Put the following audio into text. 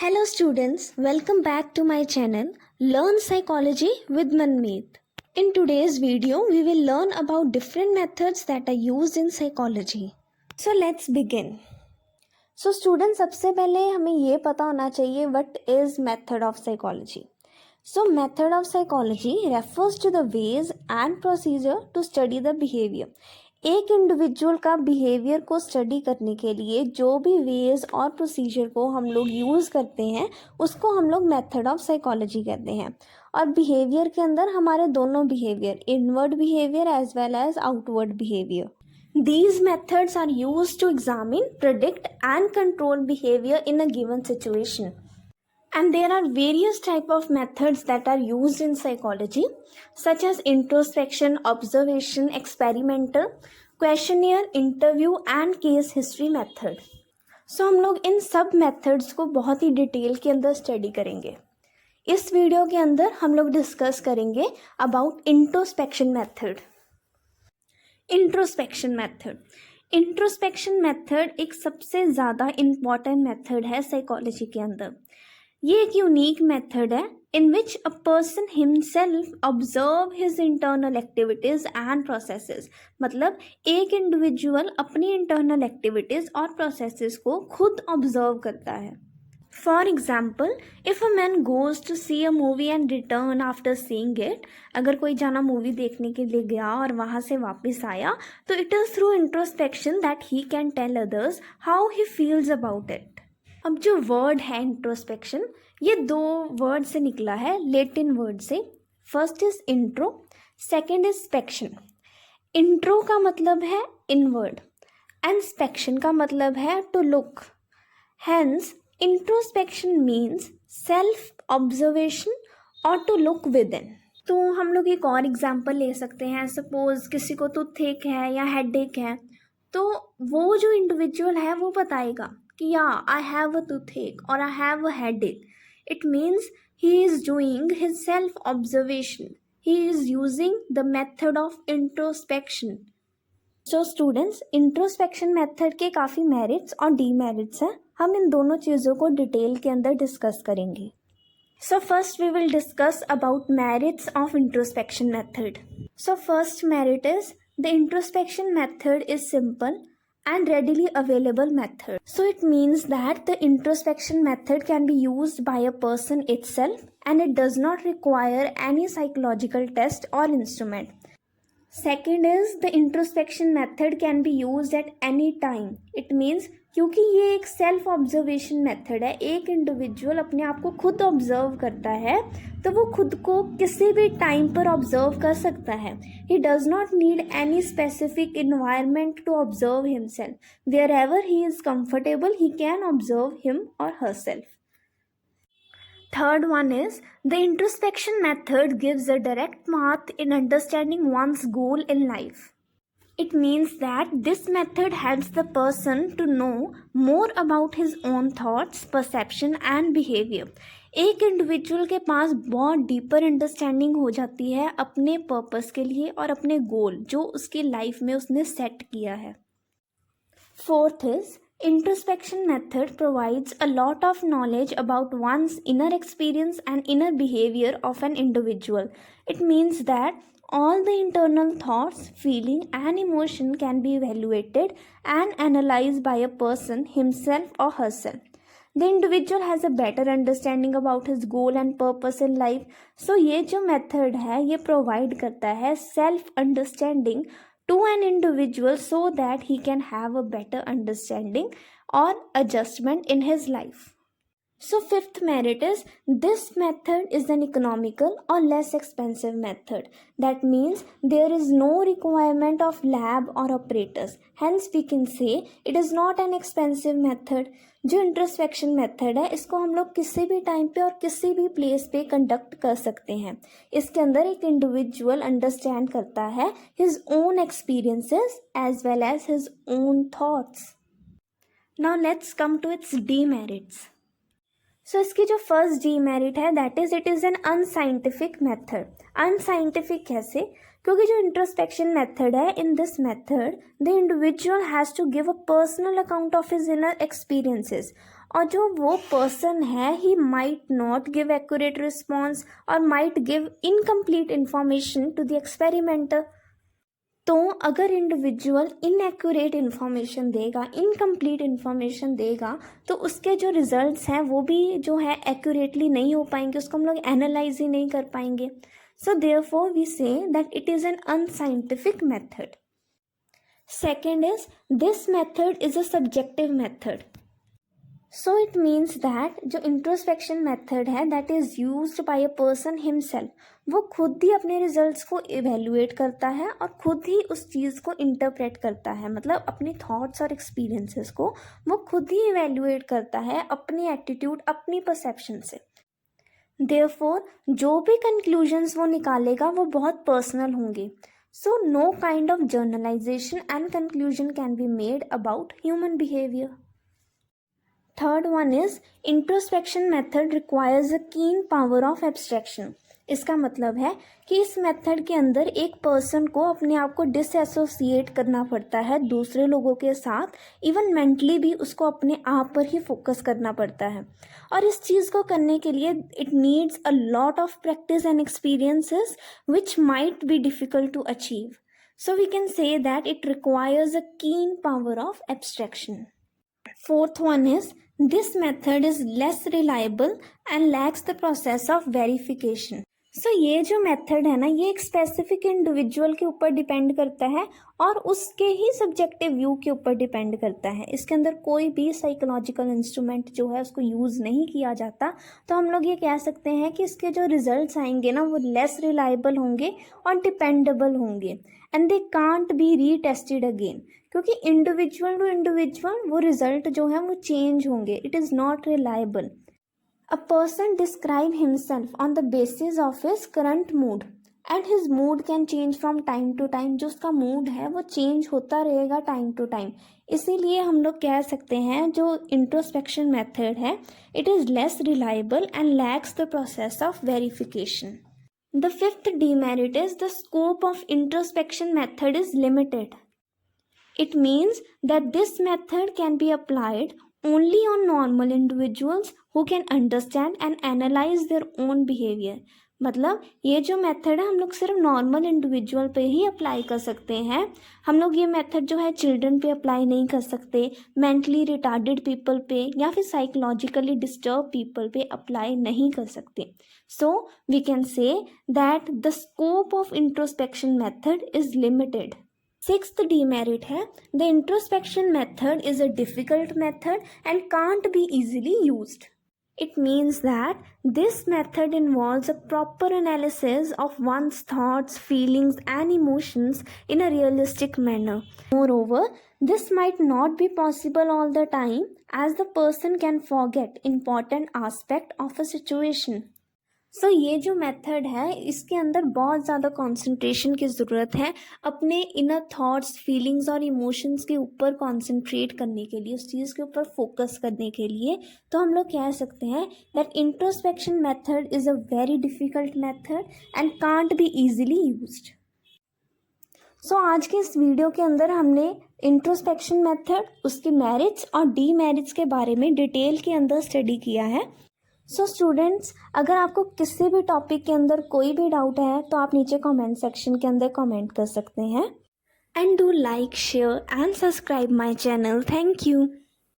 Hello students, welcome back to my channel Learn Psychology with Manmeet. In today's video, we will learn about different methods that are used in psychology. So let's begin. So students, सबसे पहले हमें ये पता होना चाहिए what is method of psychology. So method of psychology refers to the ways and procedure to study the behavior. एक individual का behaviour को स्टडी करने के लिए जो भी वेज और प्रोसीजर को हम लोग यूज़ करते हैं उसको हम लोग मेथड ऑफ साइकोलॉजी कहते हैं. और बिहेवियर के अंदर हमारे दोनों behaviour, inward behaviour as well as outward behaviour. These methods are used to examine, predict and control behavior in a given situation. And there are various type of methods that are used in psychology such as introspection, observation, experimental, questionnaire, interview and case history method. So हम लोग इन सब methods को बहुत ही detail के अंदर study करेंगे. इस video के अंदर हम लोग डिस्कस करेंगे about introspection method. Introspection method एक सबसे ज़्यादा इम्पॉर्टेंट मेथड है साइकोलॉजी के अंदर. ये एक यूनिक मेथड है in which a person himself observe his internal activities and processes. मतलब एक इंडिविजुअल अपनी इंटरनल एक्टिविटीज़ और प्रोसेसेस को खुद ऑब्जर्व करता है. For example, if a man goes to see a movie and return after seeing it, अगर कोई जाना मूवी देखने के लिए गया और वहाँ से वापस आया तो it is through introspection that he can tell others how he feels about it. अब जो वर्ड है इंट्रोस्पेक्शन, ये दो वर्ड से निकला है, लैटिन वर्ड से. First is intro, second is spection. Intro का मतलब है इनवर्ड एंड स्पेक्शन का मतलब है to look. Hence introspection means self observation और टू लुक विद इन. तो हम लोग एक और एग्जाम्पल ले सकते हैं. सपोज किसी को टूथेक है या हेडेक है, तो वो जो इंडिविजुअल है वो बताएगा कि या आई हैव अ टूथेक और I have a headache. It means he is doing his self observation. He is using the method of introspection. So students, introspection method के काफ़ी मेरिट्स और डीमेरिट्स हैं. हम इन दोनों चीज़ों को डिटेल के अंदर डिस्कस करेंगे. So first we will discuss about merits of introspection method. So first merit is the introspection method is simple and readily available method. So it means that the introspection method can be used by a person itself and it does not require any psychological test or instrument. Second is the introspection method can be used at any time. It means क्योंकि ये एक self observation method है, एक individual अपने आप को खुद observe करता है तो वो खुद को किसी भी टाइम पर ऑब्जर्व कर सकता है. He does not need any specific environment to observe himself. Wherever he is comfortable he can observe him और herself. Third one is the introspection method gives a direct path in understanding one's goal in life. It means that this method helps the person to know more about his own thoughts, perception and behavior. एक individual के पास बहुत deeper understanding हो जाती है अपने purpose के लिए और अपने गोल जो उसकी लाइफ में उसने सेट किया है. Fourth is introspection method provides a lot of knowledge about one's inner experience and inner behavior of an individual. It means that all the internal thoughts, feeling and emotion can be evaluated and analyzed by a person himself or herself. The individual has a better understanding about his goal and purpose in life. So ये जो method है ये provide करता है self understanding to an individual so that he can have a better understanding or adjustment in his life. So fifth merit is this method is an economical or less expensive method. That means there is no requirement of lab or operators. Hence we can say it is not an expensive method. जो introspection method है इसको हम लोग किसी भी time पे और किसी भी प्लेस पे कंडक्ट कर सकते हैं. इसके अंदर एक इंडिविजुअल अंडरस्टैंड करता है his own experiences as well as his own thoughts. Now let's come to its demerits. So इसकी जो फर्स्ट डीमेरिट है that is it is an unscientific method. Unscientific कैसे? क्योंकि जो इंट्रोस्पेक्शन मेथड है, in this method the individual has to give a personal account of his inner experiences और जो वो पर्सन है he might not give accurate response और might give incomplete information to the experimenter. तो अगर individual inaccurate information देगा, incomplete information देगा, तो उसके जो रिजल्ट्स हैं वो भी जो है एक्यूरेटली नहीं हो पाएंगे, उसको हम लोग एनालाइज ही नहीं कर पाएंगे। So therefore we say that it is an unscientific method. Second is this method is a subjective method. So it means that जो इंट्रोस्पेक्शन मेथड है that is used by a person himself, वो खुद ही अपने results को evaluate करता है और खुद ही उस चीज़ को इंटरप्रेट करता है, मतलब अपने थॉट्स और एक्सपीरियंसेस को वो खुद ही इवेल्युएट करता है अपनी एटीट्यूड, अपनी परसेप्शन से। देयरफॉर जो भी कंक्लूजन्स वो निकालेगा वो बहुत पर्सनल होंगे। So know kind of journalisation and conclusion can be made about human behaviour. Third one is introspection method requires a keen power of abstraction. इसका मतलब है कि इस मेथड के अंदर एक पर्सन को अपने आप को डिसएसोसिएट करना पड़ता है दूसरे लोगों के साथ, इवन मेंटली भी उसको अपने आप पर ही फोकस करना पड़ता है। और इस चीज़ को करने के लिए it needs a lot of practice and experiences which might be difficult to achieve. So we can say that it requires a keen power of abstraction. Fourth one is this method is less reliable and lacks the process of verification. So ये जो method है ना, ये एक specific individual के ऊपर depend करता है और उसके ही सब्जेक्टिव व्यू के ऊपर डिपेंड करता है। इसके अंदर कोई भी साइकोलॉजिकल इंस्ट्रूमेंट जो है उसको यूज़ नहीं किया जाता। तो हम लोग ये कह सकते हैं कि इसके जो रिजल्ट्स आएंगे ना वो लेस रिलायबल होंगे और डिपेंडेबल होंगे and they can't be retested again, क्योंकि इंडिविजुअल टू इंडिविजुअल वो रिजल्ट जो है वो चेंज होंगे। It is not reliable. A person describe himself on the basis of his current mood and his mood can change from time to time. जो उसका mood है वो चेंज होता रहेगा टाइम टू टाइम। इसीलिए हम लोग कह सकते हैं जो इंट्रोस्पेक्शन मेथड है it is less reliable and lakhs the process of verification. The fifth demerit is the scope of introspection method is limited. It means that this method can be applied only on normal individuals who can understand and analyze their own behavior. मतलब ये जो method है हम लोग सिर्फ normal individual पे ही apply कर सकते हैं। हम लोग ये मेथड जो है चिल्ड्रन पे अप्लाई नहीं कर सकते, मेंटली रिटार्डेड पीपल पे या फिर साइकोलॉजिकली डिस्टर्ब पीपल पे अप्लाई नहीं कर सकते। So we can say that the scope of introspection method is limited. Sixth demerit है the introspection method is a difficult method and can't be easily used. It means that this method involves a proper analysis of one's thoughts, feelings, and emotions in a realistic manner. Moreover, this might not be possible all the time as the person can forget important aspect of a situation. सो ये जो method है इसके अंदर बहुत ज़्यादा concentration की ज़रूरत है अपने इनर थॉट्स, फीलिंग्स और इमोशंस के ऊपर कंसंट्रेट करने के लिए, उस चीज़ के ऊपर फोकस करने के लिए। तो हम लोग कह सकते हैं that introspection method is a very difficult method and can't be easily used. So आज के इस वीडियो के अंदर हमने इंट्रोस्पेक्शन मेथड, उसके मेरिट्स और डीमेरिट्स के बारे में डिटेल के अंदर स्टडी किया है। सो स्टूडेंट्स, अगर आपको किसी भी टॉपिक के अंदर कोई भी डाउट है तो आप नीचे कमेंट सेक्शन के अंदर कमेंट कर सकते हैं। And do like, share and subscribe my channel. Thank you.